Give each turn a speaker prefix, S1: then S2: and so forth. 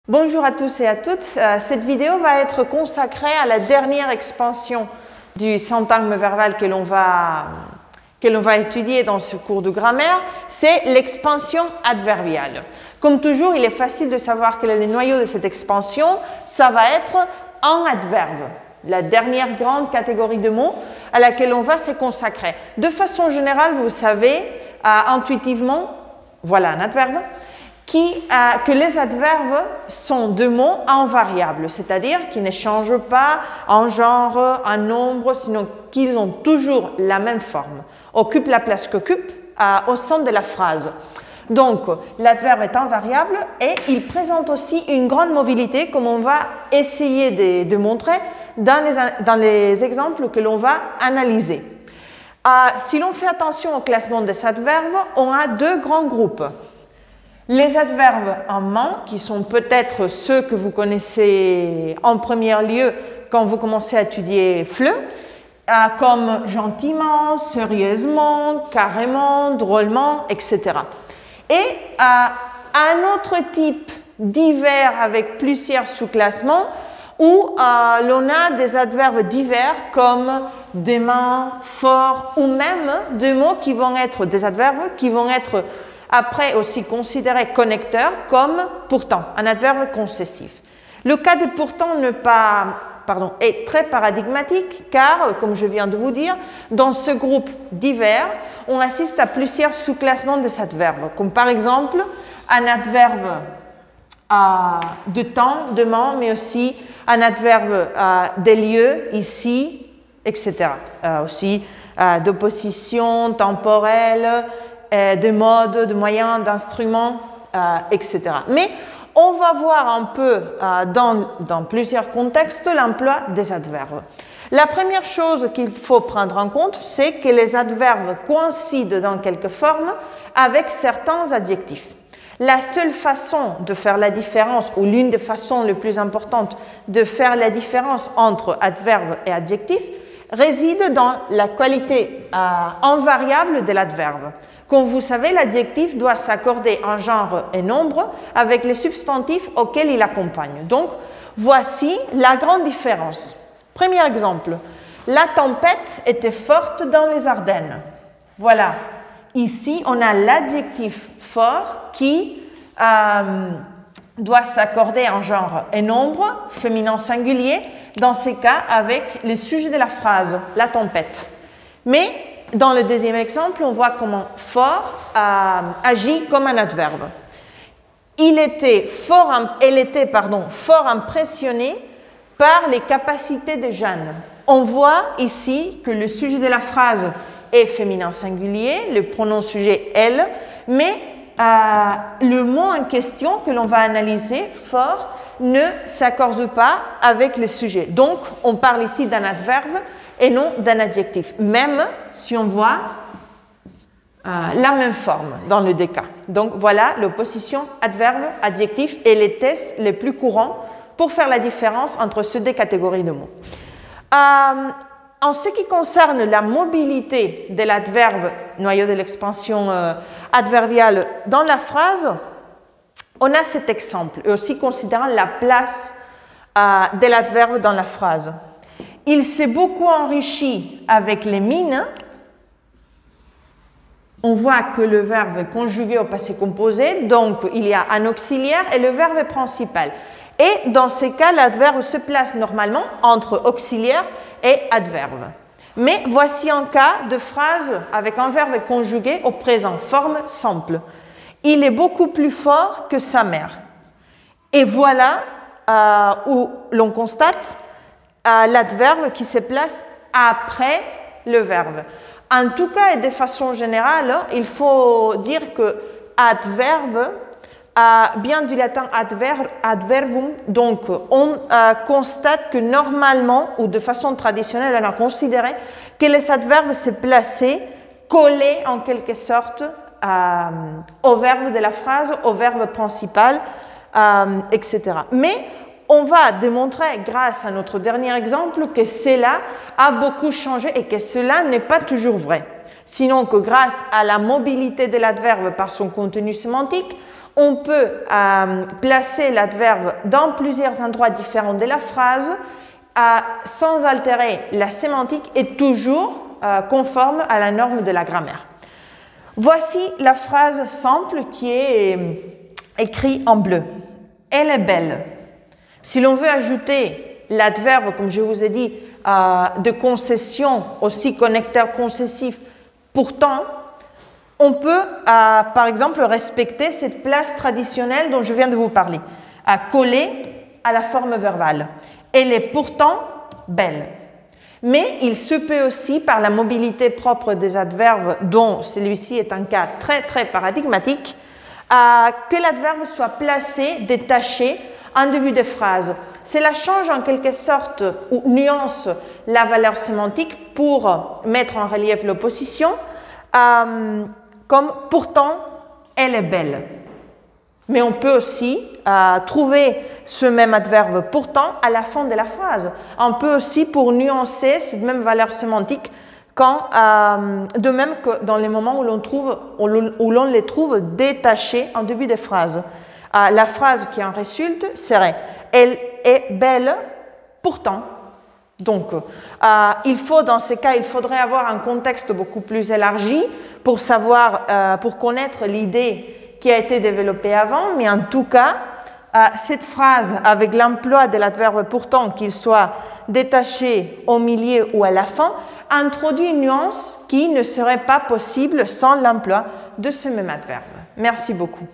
S1: Bonjour à tous et à toutes. Cette vidéo va être consacrée à la dernière expansion du syntagme verbal que l'on va étudier dans ce cours de grammaire, c'est l'expansion adverbiale. Comme toujours, il est facile de savoir quel est le noyau de cette expansion. Ça va être un adverbe, la dernière grande catégorie de mots à laquelle on va se consacrer. De façon générale, vous savez intuitivement, voilà un adverbe, que les adverbes sont deux mots invariables, c'est-à-dire qu'ils ne changent pas en genre, en nombre, sinon qu'ils ont toujours la même forme, occupent la place qu'occupent au sein de la phrase. Donc, l'adverbe est invariable et il présente aussi une grande mobilité, comme on va essayer de montrer dans les exemples que l'on va analyser. Si l'on fait attention au classement des adverbes, on a deux grands groupes. Les adverbes en main, qui sont peut-être ceux que vous connaissez en premier lieu quand vous commencez à étudier FLE, comme gentiment, sérieusement, carrément, drôlement, etc. Et un autre type divers avec plusieurs sous-classements où l'on a des adverbes divers comme demain, fort ou même deux mots qui vont être des adverbes qui vont être après aussi considéré connecteur comme pourtant, un adverbe concessif. Le cas de pourtant est très paradigmatique car, comme je viens de vous dire, dans ce groupe divers, on assiste à plusieurs sous-classements des adverbes, comme par exemple un adverbe de temps, demain, mais aussi un adverbe des lieux, ici, etc. Aussi d'opposition temporelle, de modes, de moyens, d'instruments, etc. Mais on va voir un peu dans plusieurs contextes l'emploi des adverbes. La première chose qu'il faut prendre en compte, c'est que les adverbes coïncident dans quelque forme avec certains adjectifs. La seule façon de faire la différence, ou l'une des façons les plus importantes de faire la différence entre adverbe et adjectif, réside dans la qualité invariable de l'adverbe. Comme vous savez, l'adjectif doit s'accorder en genre et nombre avec les substantifs auxquels il accompagne. Donc, voici la grande différence. Premier exemple, la tempête était forte dans les Ardennes. Voilà, ici, on a l'adjectif fort qui doit s'accorder en genre et nombre, féminin singulier, dans ces cas avec le sujet de la phrase, la tempête. Mais dans le deuxième exemple, on voit comment fort agit comme un adverbe. Elle était fort impressionné par les capacités de Jeanne. On voit ici que le sujet de la phrase est féminin singulier, le pronom sujet elle, mais le mot en question que l'on va analyser, fort, ne s'accorde pas avec le sujet. Donc, on parle ici d'un adverbe et non d'un adjectif, même si on voit la même forme dans les deux cas. Donc voilà l'opposition adverbe-adjectif et les tests les plus courants pour faire la différence entre ces deux catégories de mots. En ce qui concerne la mobilité de l'adverbe, noyau de l'expansion adverbiale dans la phrase, on a cet exemple, et aussi considérant la place de l'adverbe dans la phrase. Il s'est beaucoup enrichi avec les mines. On voit que le verbe est conjugué au passé composé, donc il y a un auxiliaire et le verbe principal. Et dans ces cas, l'adverbe se place normalement entre auxiliaire et adverbe. Mais voici un cas de phrase avec un verbe conjugué au présent, forme simple. Il est beaucoup plus fort que sa mère. Et voilà où l'on constate l'adverbe qui se place après le verbe. En tout cas et de façon générale, il faut dire que adverbe vient du latin adverbum, donc on constate que normalement ou de façon traditionnelle, on a considéré que les adverbes se plaçaient collés en quelque sorte au verbe de la phrase, au verbe principal, etc. Mais on va démontrer, grâce à notre dernier exemple, que cela a beaucoup changé et que cela n'est pas toujours vrai. Sinon que grâce à la mobilité de l'adverbe par son contenu sémantique, on peut placer l'adverbe dans plusieurs endroits différents de la phrase sans altérer la sémantique et toujours conforme à la norme de la grammaire. Voici la phrase simple qui est écrite en bleu. Elle est belle. Si l'on veut ajouter l'adverbe, comme je vous ai dit, de concession, aussi connecteur concessif, pourtant, on peut, par exemple, respecter cette place traditionnelle dont je viens de vous parler, coller à la forme verbale. Elle est pourtant belle. Mais il se peut aussi, par la mobilité propre des adverbes, dont celui-ci est un cas très, très paradigmatique, que l'adverbe soit placé, détaché, en début de phrase. Cela change en quelque sorte ou nuance la valeur sémantique pour mettre en relief l'opposition, comme pourtant elle est belle. Mais on peut aussi trouver ce même adverbe pourtant à la fin de la phrase. On peut aussi, pour nuancer cette même valeur sémantique, de même que dans les moments où l'on les trouve détachés en début de phrase. La phrase qui en résulte serait « Elle est belle pourtant ». Donc, dans ce cas, il faudrait avoir un contexte beaucoup plus élargi pour connaître l'idée qui a été développée avant, mais en tout cas, cette phrase avec l'emploi de l'adverbe pourtant, qu'il soit détaché au milieu ou à la fin, introduit une nuance qui ne serait pas possible sans l'emploi de ce même adverbe. Merci beaucoup.